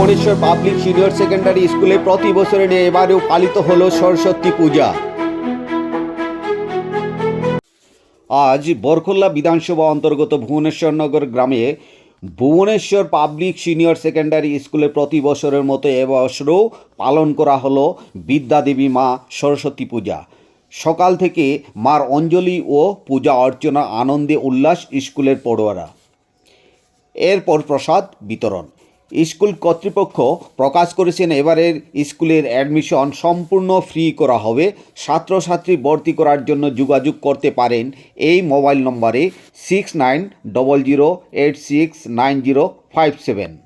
Bhubaneswar public senior secondary স্কুলে প্রতি বছরে নিয়ে এবারেও পালিত হলো সরস্বতী পূজা। আজ বরখোল্লা বিধানসভা অন্তর্গত ভুবনেশ্বরনগর গ্রামে ভুবনেশ্বর পাবলিক সিনিয়র সেকেন্ডারি স্কুলে প্রতি বছরের মতো এবছরও পালন করা হলো বিদ্যাদেবী মা সরস্বতী পূজা। সকাল থেকে মার অঞ্জলি ও পূজা অর্চনা আনন্দে উল্লাস স্কুলের পড়ুয়ারা। এরপর প্রসাদ বিতরণ। স্কুল কর্তৃপক্ষ প্রকাশ করেছেন এবারের স্কুলের অ্যাডমিশন সম্পূর্ণ ফ্রি করা হবে। ছাত্রছাত্রী ভর্তি করার জন্য যোগাযোগ করতে পারেন এই মোবাইল নম্বরে 6900869057।